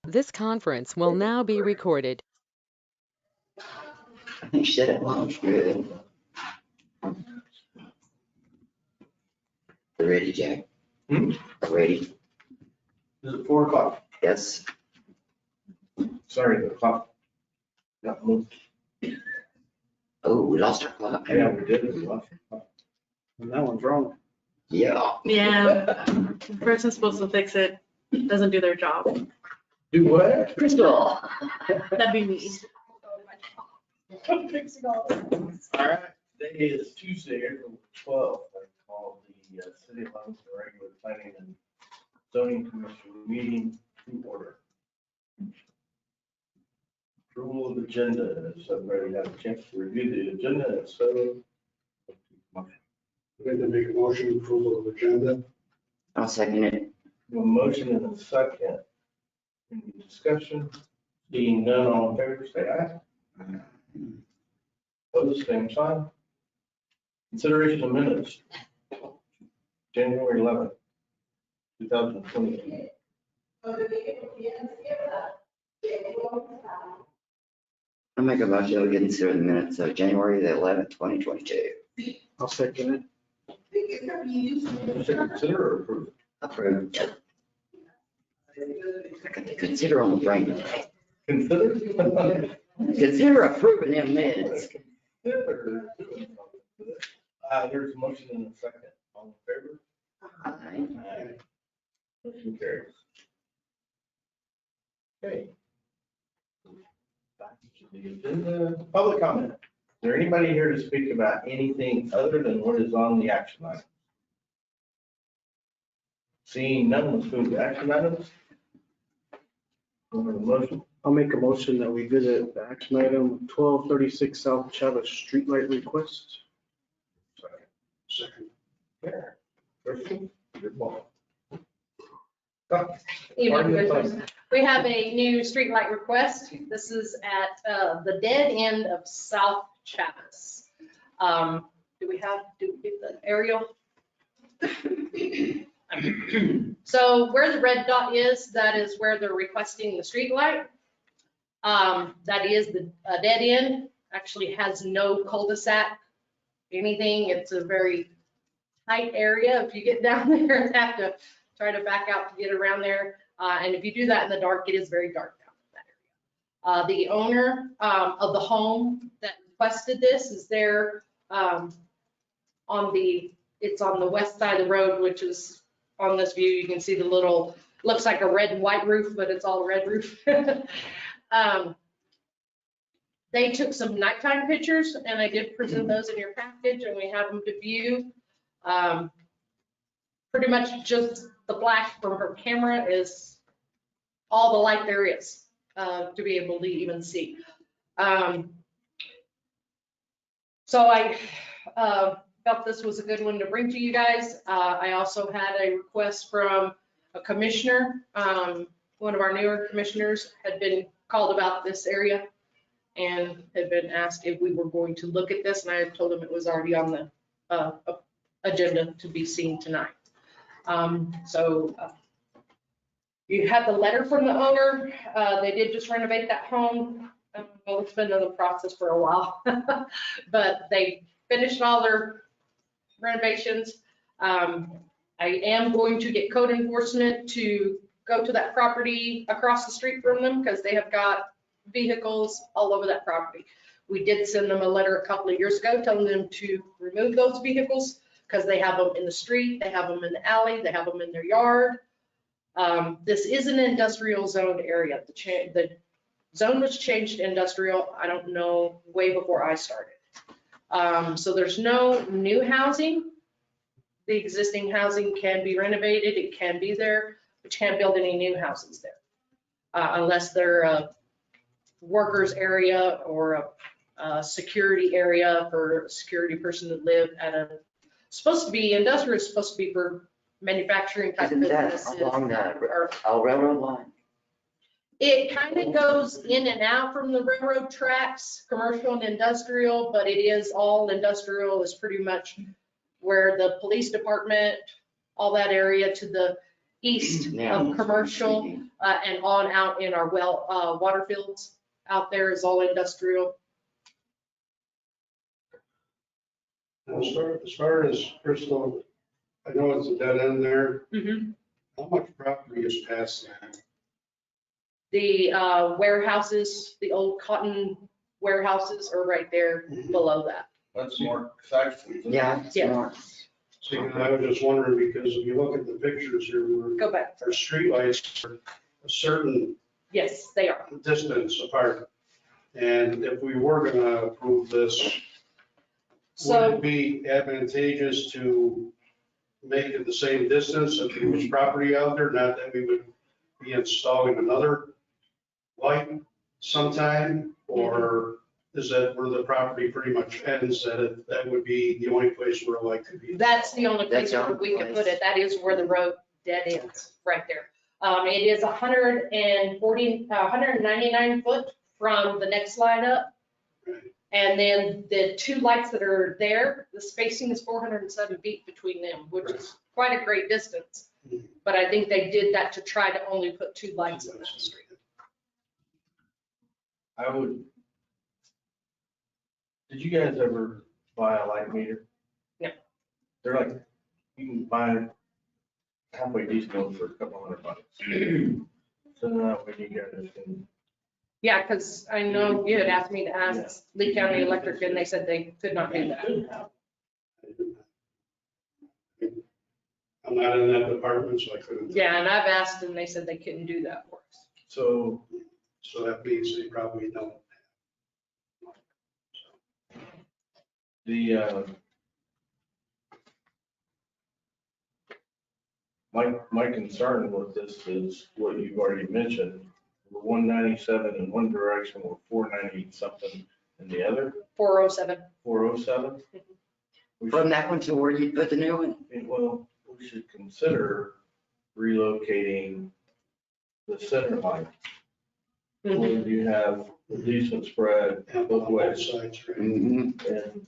This conference will now be recorded. I think she said it was good. They're ready, Jack. They're ready. Is it 4 o'clock? Yes. Sorry, the clock got moved. Oh, we lost our clock. Yeah, we did. We lost the clock. And that one's wrong. Yeah. Yeah, the person supposed to fix it doesn't do their job. Do what? Crystal. That'd be me. All right, today is Tuesday, April 12th. I call the City of Livingston regular planning and zoning commission meeting to order. Approval of agenda. Has everybody had a chance to review the agenda? If so, Going to make a motion approval of agenda. I'll second it. a motion and a second. Any discussion? Seeing none, all in favor, say aye. Opposed, same sign. Consideration of minutes. January 11th, 2020. I'll make a motion to consider the minutes of January the 11th, 2022. I'll second it. Consider or approve? Approved. I got to consider on the brain today. Consider? Consider approving them minutes. There's a motion and a second. All in favor? Aye. Motion carries. Okay. Back to the agenda. Public comment. Is there anybody here to speak about anything other than what is on the action item? Seeing none, let's move to action items. Motion. I'll make a motion that we visit the action item 1236 South Chavez Streetlight request. Second. There. Kristen, your ball. Evening, Pardon the Commissioners. We have a new streetlight request. This is at the dead end of South Chavez. Do we get the aerial? So where the red dot is, that is where they're requesting the streetlight. That is the dead end, actually has no cul-de-sac, anything. It's a very tight area. If you get down there, you have to try to back out to get around there. And if you do that in the dark, it is very dark down in that area. The owner of the home that requested this is there it's on the west side of the road, which is on this view. You can see the little, looks like a red and white roof, but it's all a red roof. They took some nighttime pictures and I did present those in your package and we have them to view. Pretty much just the flash from her camera is all the light there is to be able to even see. So I felt this was a good one to bring to you guys. I also had a request from a commissioner. One of our newer commissioners had been called about this area and had been asked if we were going to look at this, and I had told him it was already on the agenda to be seen tonight. You have the letter from the owner. They did just renovate that home. Well, it's been in the process for a while, but they finished all their renovations. I am going to get code enforcement to go to that property across the street from them because they have got vehicles all over that property. We did send them a letter a couple of years ago telling them to remove those vehicles because they have them in the street, they have them in the alley, they have them in their yard. This is an industrial zoned area. The zone was changed to industrial, I don't know, way before I started. So there's no new housing. The existing housing can be renovated, it can be there, but you can't build any new houses there. Unless they're a workers area or a security area for a security person to live at a, supposed to be industrial, is supposed to be for manufacturing type Isn't that businesses. along the railroad line? It kind of goes in and out from the railroad tracks, commercial and industrial, but it is all industrial is pretty much where the police department, all that area to the east Yeah. of commercial, and on out in our water fields. Out there is all industrial. As far as Crystal, I know it's a dead end there. Mhm. How much property is past that? The warehouses, the old cotton warehouses are right there below that. That's Mark Saxon. Yeah, it's Yeah. more. See, I was just wondering, because if you look at the pictures here, where Go back. our streetlights are a certain Yes, they are. distance apart. And if we were gonna approve this, would So it be advantageous to make it the same distance if there was property out there? Not that we would be installing another light sometime? Or is that where the property pretty much ends, that would be the only place where a light could be? that's the only place That's the where only we could put place. it. That is where the road dead ends, right there. It is 199 foot from the next line up. Right. And then the two lights that are there, the spacing is 407 feet between them, which is quite a great distance. Mhm. But I think they did that to try to only put two lights on that street. I would. Did you guys ever buy a light meter? No. They're like, you can buy halfway decent one for a couple $100. So that way you guys can, Yeah, because I know you had asked me to ask Lee County Electric and they said they could not do that. I'm not in that department, so I couldn't. Yeah, and I've asked and they said they couldn't do that for us. so So that means they probably don't. the, my concern with this is what you've already mentioned. We're 197 in one direction, we're 490 something in the other, 407. 407. We From should- that one to where you put the new one? Well, we should consider relocating the center line. Mhm. Where you have a decent spread both Both ways. sides, right? Mhm. And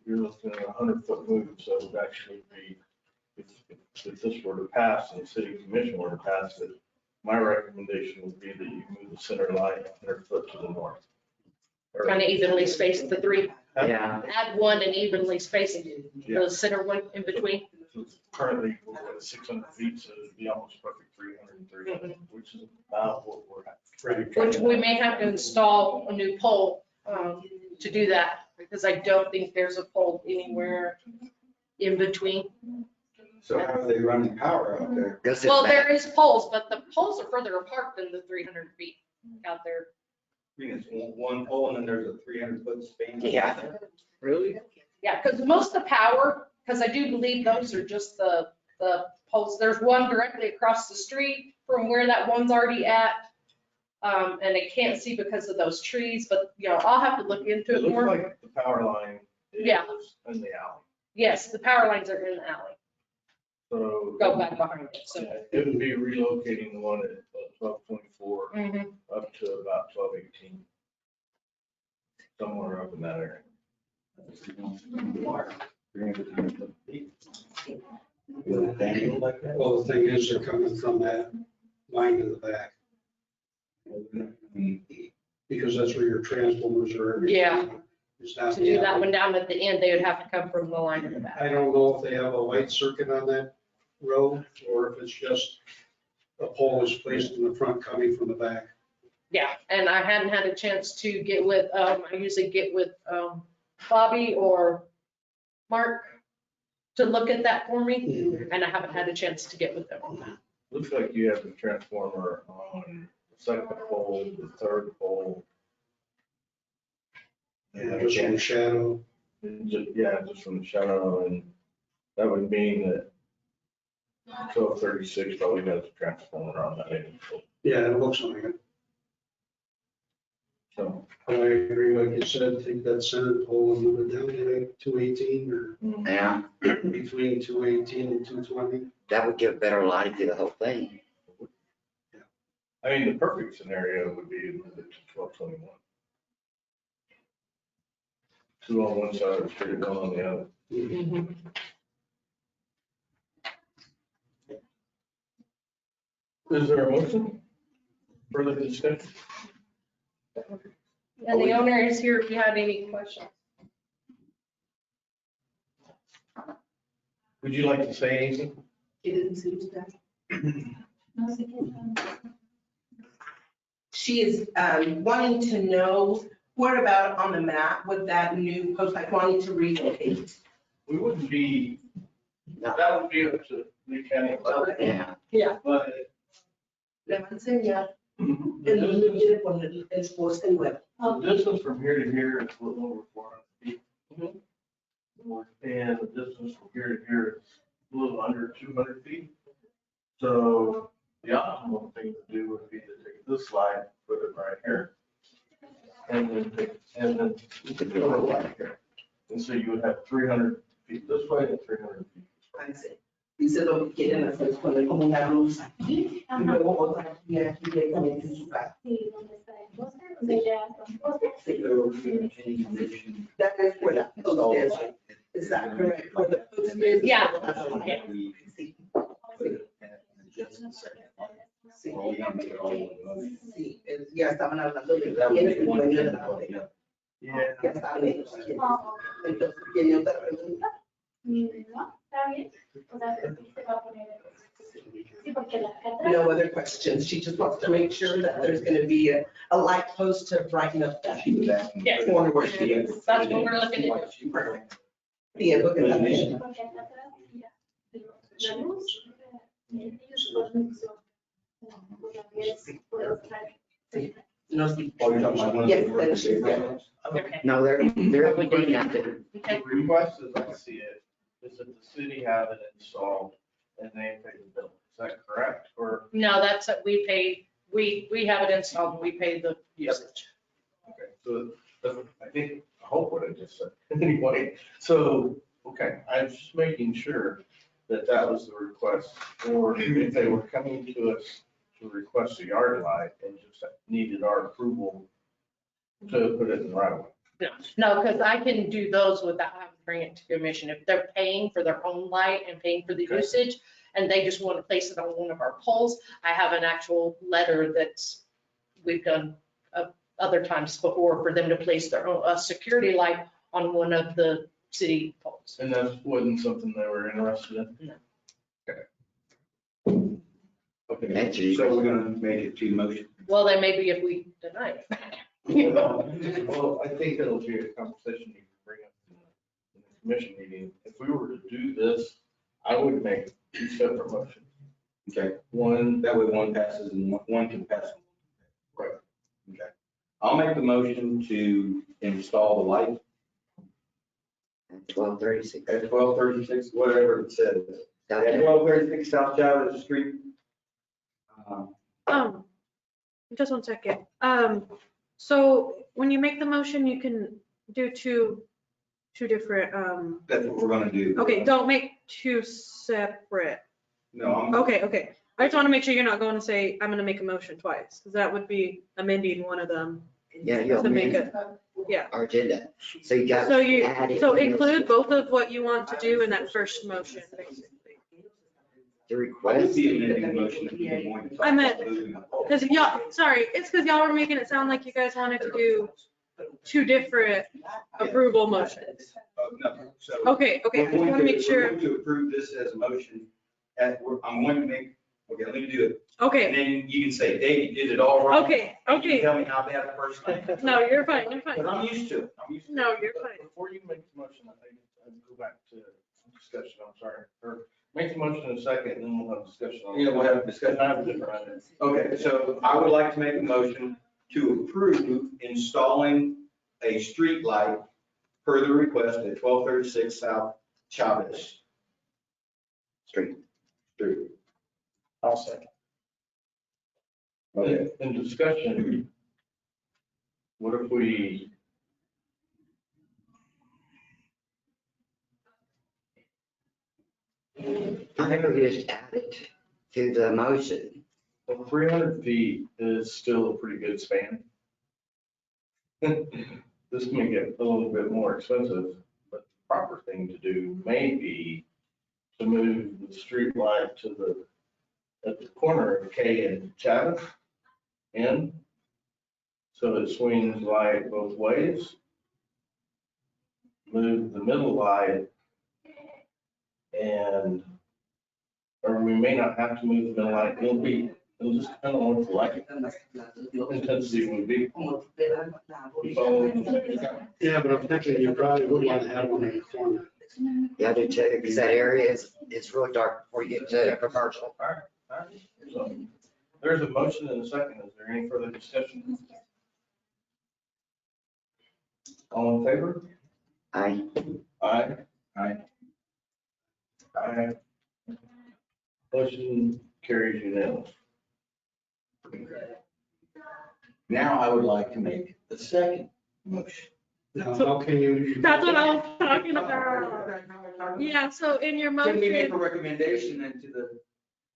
you're looking at a 100-foot move, so it would actually be, if this were to pass and the city commission were to pass it, my recommendation would be that you move the center line 100 foot to the north. Kind of evenly spaced the three. Yeah, Add one and evenly spacing the center one in between. Currently, we're at 600 feet, so it'd be almost perfect 300, which is about what we're at. Which we may have to install a new pole to do that, because I don't think there's a pole anywhere in between. So how are they running power out there? goes to Well, the there back. is poles, but the poles are further apart than the 300 feet out there. I mean, it's one pole and then there's a 300-foot span. Yeah. Really? Yeah, because most of the power, because I do believe those are just the poles. There's one directly across the street from where that one's already at. And I can't see because of those trees, but, you know, I'll have to look into It it looks more. like the power line is Yeah. in the alley. Yes, the power lines are in the alley. So. Go back behind it, so. Yeah, it would be relocating the one at 1224 Mhm. up to about 1218. Somewhere up in that area. Well, the thing is, they're coming from that line to the back. Because that's where your transformers are. everything. Yeah. It's not To the do that alley. one down at the end, they would have to come from the line in the back. I don't know if they have a light circuit on that road or if it's just a pole is placed in the front coming from the back. Yeah, and I hadn't had a chance to get with, I usually get with Bobby or Mark to look at that for me, and I haven't had a chance to get with them on that. Looks like you have the transformer on the second pole, the third pole. Yeah, just in the shadow. Yeah, just from the shadow, and that would mean that 1236 probably has a transformer on that end. Yeah, it looks like it. So, But I agree, like you said, take that center pole and move it down to like 218 or Yeah, between 218 and 220. that would give better light to the whole thing. I mean, the perfect scenario would be to move it to 1221. Two on one side of the street, one on the other. Is there a motion? Further discussion? And the owner is here if you had any questions. Would you like to say anything? She is wanting to know what about on the map with that new post, like wanting to relocate. We wouldn't be, No. that would be up to the county. Yeah, But Le va a enseñar. El niño quiere poner el poste nuevo. the distance from here to here is a little over 400 feet. And the distance from here to here is a little under 200 feet. So the optimal thing to do would be to take this line, put it right here. And then put it right here. And so you would have 300 feet this way and 300 feet. Ahí sí. Dice lo que quieren hacer es poner como una luz aquí y luego otra aquí directamente en su casa. Sí, donde está el póster, donde ya los pósters. Sí. That is where that post is. Is that correct? Where the post is? Yeah. Sí. Sí. Sí, ya estaban hablando de quién es el dueño de la bodega. Yeah. Ya saben ellos quién. Entonces, ¿tiene otra pregunta? No, está bien. O sea, se va a poner. Sí, porque las cartas. No other questions. She just wants to make sure that there's going to be a light post to brighten up that Yes. corner where she is. That's what we're looking at. Sí, porque también. Porque acá atrás, mira, la luz, ellos ponen su. No, sí. Yes, that is correct. Okay. no, they're doing nothing. Okay. The request, as I see it, is that the city have it installed and they pay the bill. Is that correct? Or, No, that's, we pay, we have it installed and we pay the usage. okay, so I think, I hope what I just said. Anyway, so, okay, I was just making sure that that was the request. Or if they were coming to us to request a yard light and just needed our approval to put it in the right of way. No, because I can do those without having to bring it to commission. If they're paying for their own light and paying for the Okay. usage, and they just want to place it on one of our poles, I have an actual letter that's, we've done other times before for them to place their own, a security light on one of the city poles. And that wasn't something they were interested in? No. Okay. Okay, Answer you. So we're gonna make it to motion. Well, they may be if we deny it. You know? well, I think it'll be a conversation you can bring up in the commission meeting. If we were to do this, I would make two separate motions. Okay, One, that way one passes and one can pass. Right. Okay. I'll make the motion to install the light 12:36. at 1236, whatever it says. At 1236 South Chavez Street. Just one second. So when you make the motion, you can do two different, That's what we're gonna do. okay, don't make two separate. No, I'm. Okay. I just want to make sure you're not going to say, I'm going to make a motion twice, because that would be amending one of them Yeah, you'll to make amend it. our agenda. So you got So to add it. So in include both of what you want to do in that first motion, basically. The I would request. be amending the motion if you're going to talk I meant- about moving. Because y'all, sorry, it's because y'all were making it sound like you guys wanted to do two different approval motions. No, so. Okay, I just want to make We're sure. going to approve this as a motion. I'm going to make, okay, let me do it. Okay, And then you can say, Dave, you did it all wrong. okay. You can tell me how bad the first time. No, you're fine, Because I'm used to it. I'm used to it. No, you're fine. before you make the motion, I think, I'd go back to discussion, I'm sorry. Or make the motion in a second, and then we'll have discussion on it. Yeah, we'll have a discussion. I have a different idea. Okay, so I would like to make a motion to approve installing a street light per the request at 1236 South Chavez Street. Street. I'll second. Okay. In discussion, what if we, I think we just add it to the motion. well, 300 feet is still a pretty good span. This may get a little bit more expensive, but the proper thing to do may be to move the street light to the at the corner of K and Chavez in. So it swings light both ways. Move the middle light and, or we may not have to move the middle light. It'll just depend on what the light intensity would be. Yeah, but I'm thinking you probably would want to have one in the corner. Yeah, I do too, because that area is really dark before you get to commercial. So there's a motion and a second. Is there any further discussion? All in favor? Aye. Aye. Aye. Aye. Motion carries unanimous. Now I would like to make the second motion. Now, how can you? That's what I was talking about. Yeah, so in your Can we make a motion, recommendation then to the,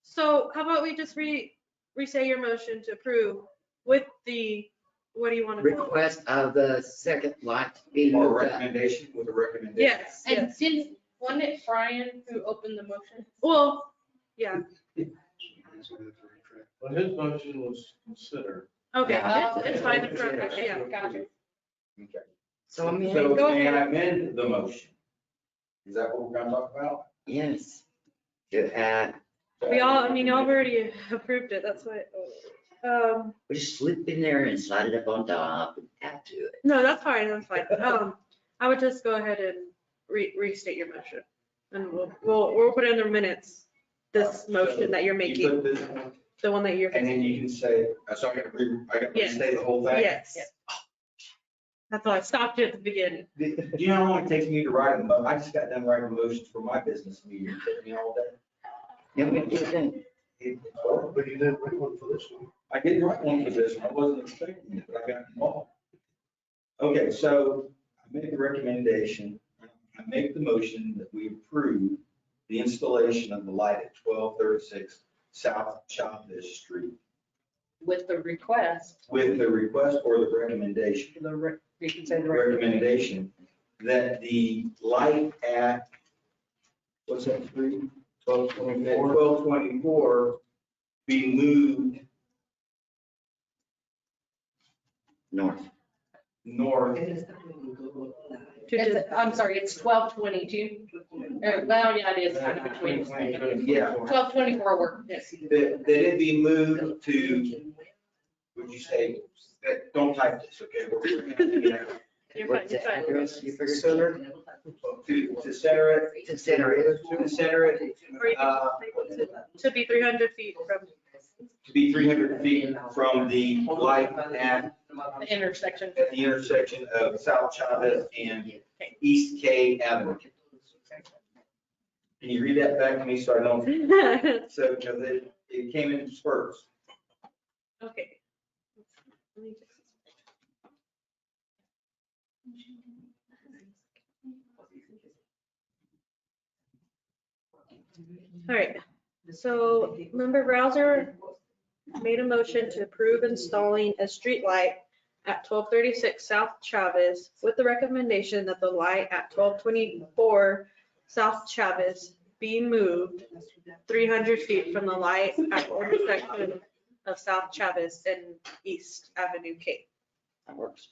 so how about we just re-say your motion to approve with the, what do you want to? Request of the second light to be or moved up. recommendation with a recommendation? Yes, And yes. wasn't it Brian who opened the motion? Well, yeah, Well, his motion was considered. okay, Yeah. it's fine, it's perfect, yeah. Gotcha. Okay. So I mean, So Go may I ahead. amend the motion? Is that what we're gonna talk about? yes. To add, We all, I mean, y'all have already approved it, that's why. we just slip in there and slide it up on top and add to it. No, that's fine, that's fine. I would just go ahead and restate your motion. And we'll put in the minutes, this motion that you're You making, put this one, the one that you're. and then you can say, so I gotta Yes. say the whole thing? Yes. That's why I stopped you at the beginning. Do you know how long it takes me to write a I just got done writing motions for my business meeting. It took me all day. Yeah, we did that. But you didn't write one for this one. I didn't write one for this one. I wasn't expecting it, but I got involved. Okay, so I make a recommendation. I make the motion that we approve the installation of the light at 1236 South Chavez Street With the request, with the request or the recommendation. you can say the request. Recommendation that the light at, what's that street? 1224 be moved North. north. I'm sorry, it's 1222. Well, yeah, it is kind of between. Yeah, 1224 work, yes. that it be moved to, would you say, don't type this, okay? You're fine, What's you're the fine. address? You figured? Center. To center it, To center it. to center it, Or you can- To be 300 feet from. to be 300 feet from the light at The intersection. the intersection of South Chavez and East K Avenue. Can you read that back to me so I don't, so, because it came in spurts. Okay. Let me just- All right, so member Browser made a motion to approve installing a street light at 1236 South Chavez with the recommendation that the light at 1224 South Chavez be moved 300 feet from the light at the intersection of South Chavez and East Avenue K. That works.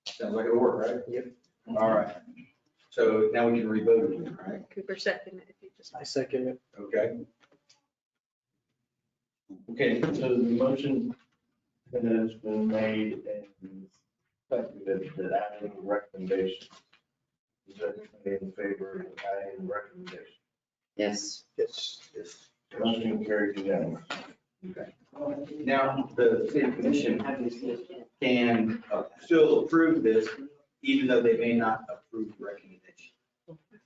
Sounds like it'll work, right? Yep. All right. So now we can revote it, right? Cooper second, if you just. I second it. Okay. Okay, so the motion has been made and seconded that adding the recommendation. Is everybody in favor of adding the recommendation? Yes. Yes. Yes. Motion carries unanimous. Now, the city commission can still approve this, even though they may not approve the recommendation.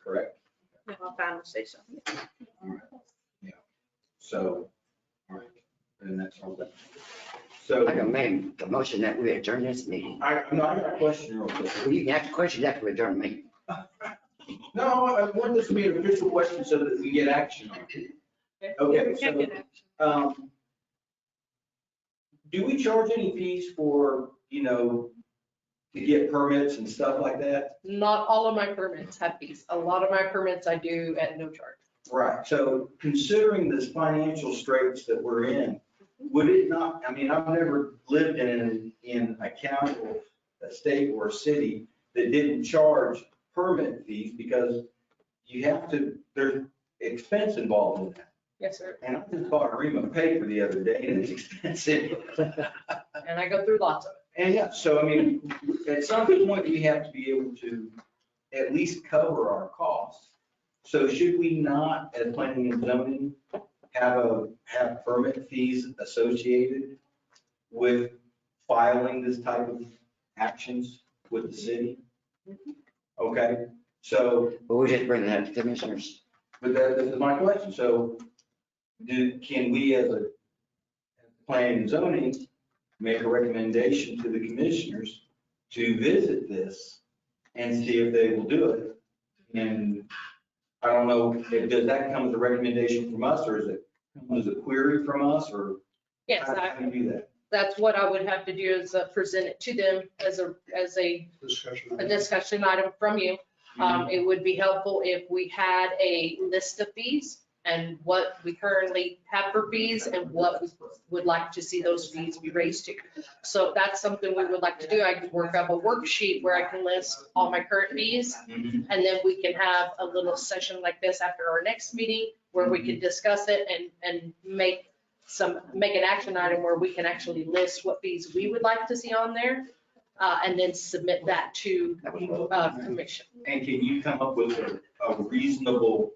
Correct? No, I'll find say so. So, all right, and that's all that. I can So, make a motion that we adjourn this meeting. I got a question real quick. Well, you can ask questions after we adjourn the meeting. No, I want this to be an official question so that we get action on it. Okay, so, do we charge any fees for, to get permits and stuff like that? Not all of my permits have fees. A lot of my permits I do at no charge. Right, so considering this financial straits that we're in, would it not, I mean, I've never lived in a county or a state or a city that didn't charge permit fees because you have to, there's expense involved in that. Yes, sir. And I just bought a ream of paper the other day and it's expensive. And I go through lots of it. And yeah, so I mean, at some point, we have to be able to at least cover our costs. So should we not, as planning and zoning, have permit fees associated with filing this type of actions with the city? Okay, so, But we just bring that to commissioners. but that, this is my question. So can we as a planning and zoning make a recommendation to the commissioners to visit this and see if they will do it? And I don't know, does that come as a recommendation from us, or is it come as a query from us, or Yes, how do you do that? that's what I would have to do is present it to them as a Discussion. discussion item from you. It would be helpful if we had a list of fees and what we currently have for fees and what we would like to see those fees be raised to. So if that's something we would like to do. I could work up a worksheet where I can list all my current fees. Mhm. And then we can have a little session like this after our next meeting where we can discuss it and make an action item where we can actually list what fees we would like to see on there. And then submit that to commission. And can you come up with a reasonable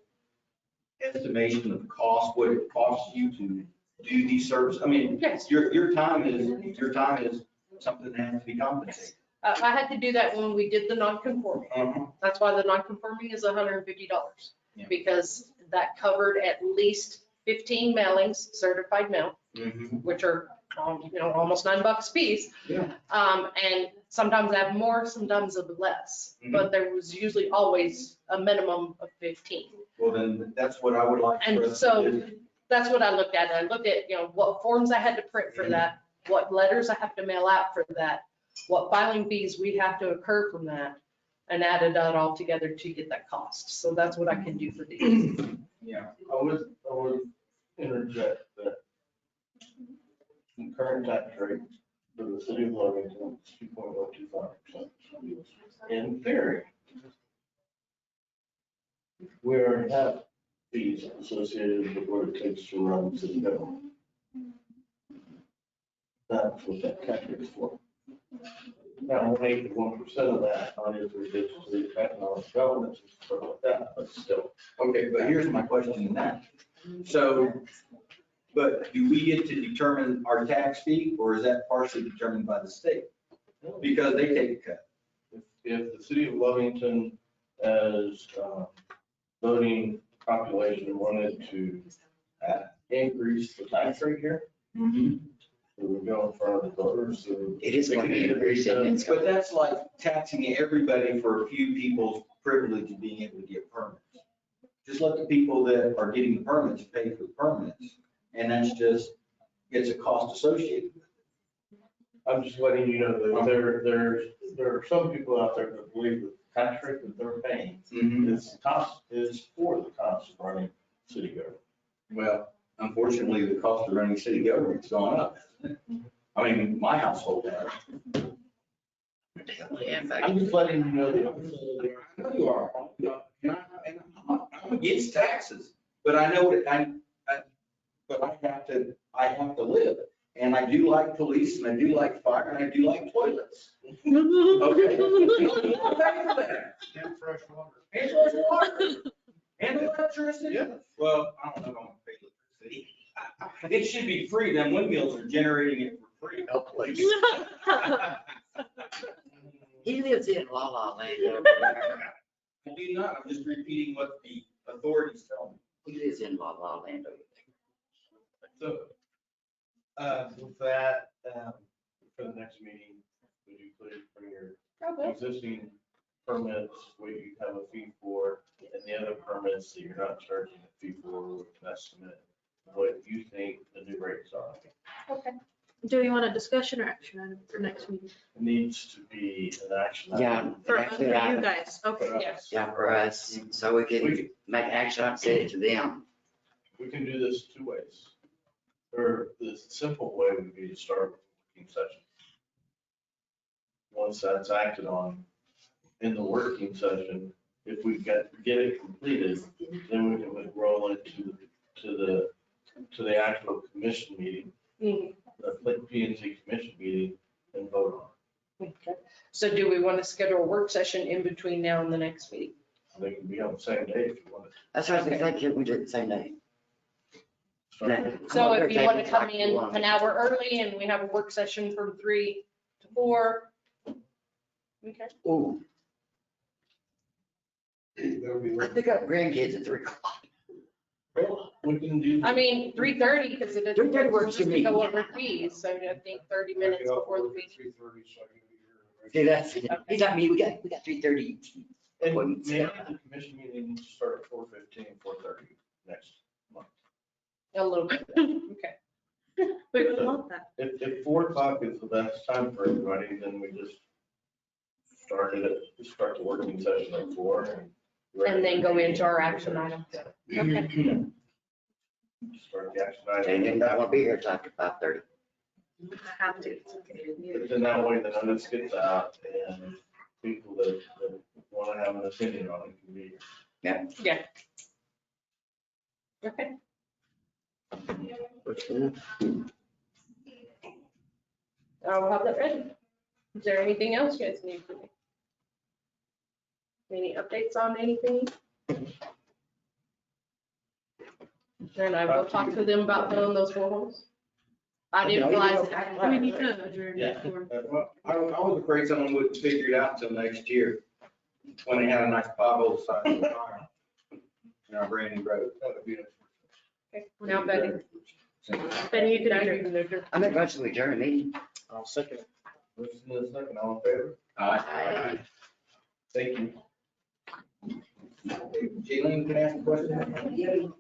estimation of the cost, what it costs you to do these services? I mean, Yes. your time is something that has to be compensated. I had to do that when we did the non-conforming. Uh-huh. That's why the non-conforming is $150, Yeah. because that covered at least 15 mailings, certified mail, Mhm. which are, almost $9 a piece. Yeah. And sometimes I have more, sometimes of less, but there was usually always a minimum of 15. Well, then that's what I would like. for And us to so do. that's what I looked at. I looked at, what forms I had to print for that, what letters I have to mail out for that, what filing fees we have to incur from that, and added that all together to get that cost. So that's what I can do for these. Yeah. I would interject that the current tax rate for the city of Lovington is 2.125%. In theory, we're have fees associated with what it takes to run city government. That's what that tax rate is for. Now, 1/8 of 1% of that obviously gets to the economic development, and stuff like that, but still. Okay, but here's my question in that. So, but do we get to determine our tax fee, or is that partially determined by the state? Because they take a cut. If the city of Lovington as voting population wanted to increase the tax rate here, we would go in front of the voters. It is going to increase it. But that's like taxing everybody for a few people's privilege of being able to get permits. Just let the people that are getting the permits pay for the permits, and that's just, it's a cost associated with it. I'm just letting you know that there are some people out there that believe that the tax rate that they're paying is for the cost of running city government. Well, unfortunately, the cost of running city government's gone up, hasn't it? I mean, my household has. I'm just letting you know that. I know you are. And I'm against taxes, but I know what but I have to live. And I do like police, and I do like fire, and I do like toilets. Okay? And fresh water. And fresh water. And electricity. Yeah. Well, I don't know if I'm gonna pay electricity. It should be free. Them windmills are generating it for free. No place. He lives in La La Land. I do not. I'm just repeating what the authorities tell me. He lives in La La Land over So, with that, for the next meeting, would you please bring your existing permits, what you have a fee for, and the other permits that you're not charging a fee for, with an estimate of what you think the new rates are. Okay. Do you want a discussion or action item for next meeting? Needs to be an action. Yeah. item. For Actually, you I- guys, okay. For us. Yes. Yeah, for us, so we can make action, and send it to them. We can do this two ways. Or the simple way would be to start with a working session. Once that's acted on in the working session, if we get it completed, then we can roll it to the actual commission meeting, Mhm. the P and Z commission meeting, and vote on Okay. So do we want to schedule a work session in between now and the next meeting? it. They can be on the same day if you want it. That's what I was gonna say, can we do it the same day? So if you want to come in an hour early and we have a work session from 3 to 4. Okay. Ooh, That would be I pick up grandkids at 3 o'clock. We can do. I mean, 3:30 because it is. 3:30 works for me. Go over fees, so I think 30 minutes before the meeting. 3:30, so I can be here. See, that's, he's like me, we got 3:30. And maybe the commission meeting start at 4:15, 4:30 next month. A little bit, okay. We would love that. If 4 o'clock is the best time for everybody, then we just start the working session at 4. And then go into our action items. Okay. Start the action And item. then I won't be here till after 5:30. I have to. It's okay. But then that way the notice gets out and people that want to have an opinion on it can be. Yeah. Okay. I'll have that ready. Is there anything else you guys need from me? Any updates on anything? And I will talk to them about filling those forms. I didn't realize. We need to adjourn Yeah. before. Well, I was afraid someone wouldn't figure it out until next year, when they had a nice pothole side of the fire. In our brand new road. That would be it. Okay, now Betty. Betty, you can adjourn. I make motion to adjourn the meeting. I'll second it. Listen to the second, all in favor? Aye. Thank you. Jaylene, can I ask a question?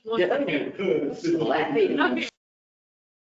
Well, Laughing. okay.